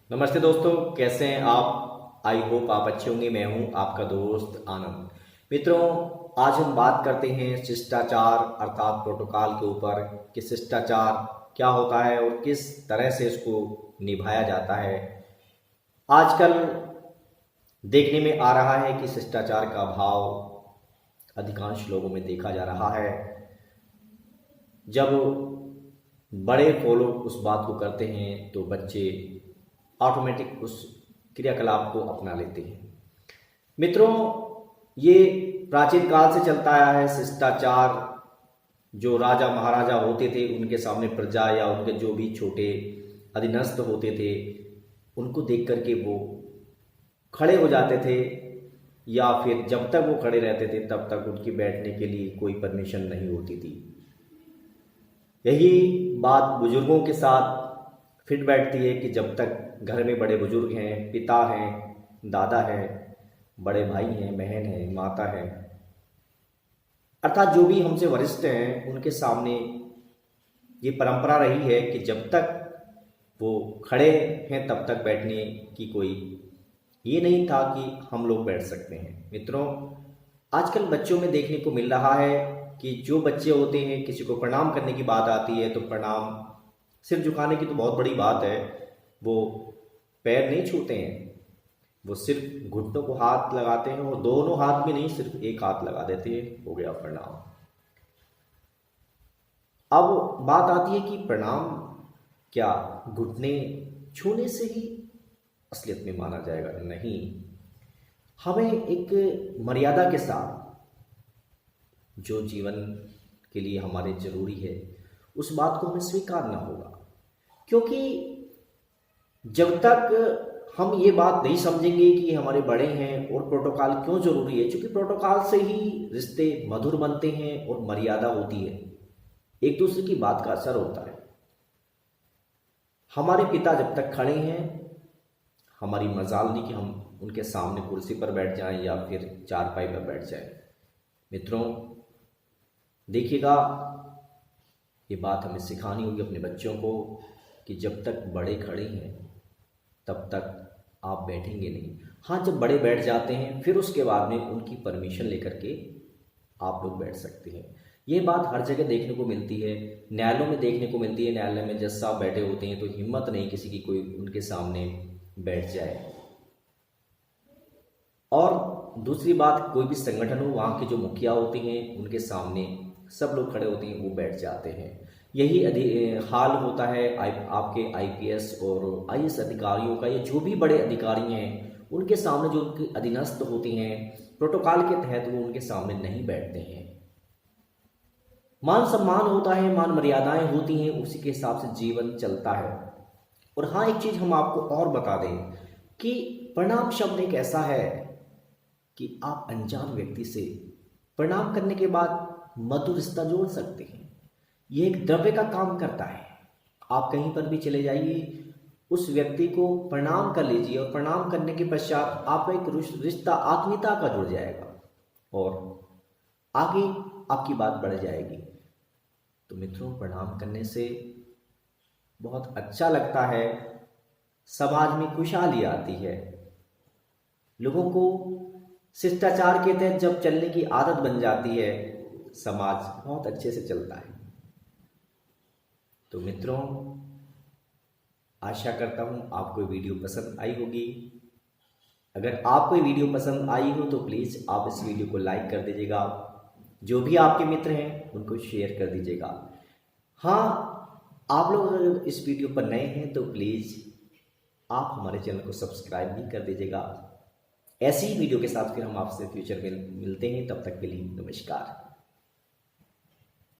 नमस्ते दोस्तों, कैसे हैं आप। आई होप आप अच्छे होंगे। मैं हूं आपका दोस्त आनंद। मित्रों, आज हम बात करते हैं शिष्टाचार अर्थात प्रोटोकॉल के ऊपर कि शिष्टाचार क्या होता है और किस तरह से इसको निभाया जाता है। आजकल देखने में आ रहा है कि शिष्टाचार का अभाव अधिकांश लोगों में देखा जा रहा है। जब बड़े फॉलो उस बात को करते हैं तो बच्चे ऑटोमेटिक उस क्रियाकलाप को अपना लेते हैं। मित्रों, ये प्राचीन काल से चलता आया है शिष्टाचार। जो राजा महाराजा होते थे उनके सामने प्रजा या उनके जो भी छोटे अधीनस्थ होते थे उनको देख करके वो खड़े हो जाते थे, या फिर जब तक वो खड़े रहते थे तब तक उनकी बैठने के लिए कोई परमिशन नहीं होती थी। यही बात बुजुर्गों के साथ फिट बैठती है कि जब तक घर में बड़े बुजुर्ग हैं, पिता हैं, दादा हैं, बड़े भाई हैं, बहन हैं, माता हैं, अर्थात जो भी हमसे वरिष्ठ हैं, उनके सामने ये परंपरा रही है कि जब तक वो खड़े हैं तब तक बैठने की कोई ये नहीं था कि हम लोग बैठ सकते हैं। मित्रों, आजकल बच्चों में देखने को मिल रहा है कि जो बच्चे होते हैं, किसी को प्रणाम करने की बात आती है तो प्रणाम सिर झुकाने की तो बहुत बड़ी बात है, वो पैर नहीं छूते हैं, वो सिर्फ घुटनों को हाथ लगाते हैं और दोनों हाथ भी नहीं, सिर्फ एक हाथ लगा देते हैं, हो गया प्रणाम। अब बात आती है कि प्रणाम क्या घुटने छूने से ही असलियत में माना जाएगा? नहीं, हमें एक मर्यादा के साथ जो जीवन के लिए हमारे जरूरी है उस बात को हमें स्वीकारना होगा। क्योंकि जब तक हम ये बात नहीं समझेंगे कि हमारे बड़े हैं और प्रोटोकॉल क्यों जरूरी है, क्योंकि प्रोटोकॉल से ही रिश्ते मधुर बनते हैं और मर्यादा होती है, एक दूसरे की बात का असर होता है। हमारे पिता जब तक खड़े हैं, हमारी मजाल नहीं कि हम उनके सामने कुर्सी पर बैठ जाएं या फिर चारपाई पर बैठ जाएं। मित्रों, देखिएगा, ये बात हमें सिखानी होगी अपने बच्चों को कि जब तक बड़े खड़े हैं तब तक आप बैठेंगे नहीं। हाँ, जब बड़े बैठ जाते हैं फिर उसके बाद में उनकी परमिशन लेकर के आप लोग बैठ सकते हैं। ये बात हर जगह देखने को मिलती है, न्यायालयों में देखने को मिलती है। न्यायालय में जज साहब बैठे होते हैं तो हिम्मत नहीं किसी की कोई उनके सामने बैठ जाए। और दूसरी बात, कोई भी संगठन हो, वहाँ के जो मुखिया होते हैं उनके सामने सब लोग खड़े होते हैं, वो बैठ जाते हैं। यही हाल होता है आपके आईपीएस और आईएएस अधिकारियों का। ये जो भी बड़े अधिकारी हैं उनके सामने जो उनके अधीनस्थ होती हैं, प्रोटोकॉल के तहत वो उनके सामने नहीं बैठते हैं। मान सम्मान होता है, मान मर्यादाएं होती हैं, उसी के हिसाब से जीवन चलता है। और हाँ, एक चीज हम आपको और बता दें कि प्रणाम शब्द एक ऐसा है कि आप अनजान व्यक्ति से प्रणाम करने के बाद मधुर रिश्ता जोड़ सकते हैं। ये एक द्रव्य का काम करता है। आप कहीं पर भी चले जाइए, उस व्यक्ति को प्रणाम कर लीजिए और प्रणाम करने के पश्चात आपका एक रिश्ता आत्मीयता का जुड़ जाएगा और आगे आपकी बात बढ़ जाएगी। तो मित्रों, प्रणाम करने से बहुत अच्छा लगता है, समाज में खुशहाली आती है। लोगों को शिष्टाचार के तहत जब चलने की आदत बन जाती है, समाज बहुत अच्छे से चलता है। तो मित्रों, आशा करता हूं आपको वीडियो पसंद आई होगी। अगर आपको ये वीडियो पसंद आई हो तो प्लीज़ आप इस वीडियो को लाइक कर दीजिएगा। जो भी आपके मित्र हैं उनको शेयर कर दीजिएगा। हाँ, आप लोग अगर इस वीडियो पर नए हैं तो प्लीज़ आप हमारे चैनल को सब्सक्राइब भी कर दीजिएगा। ऐसी ही वीडियो के साथ फिर हम आपसे फ्यूचर में मिलते हैं। तब तक के लिए नमस्कार।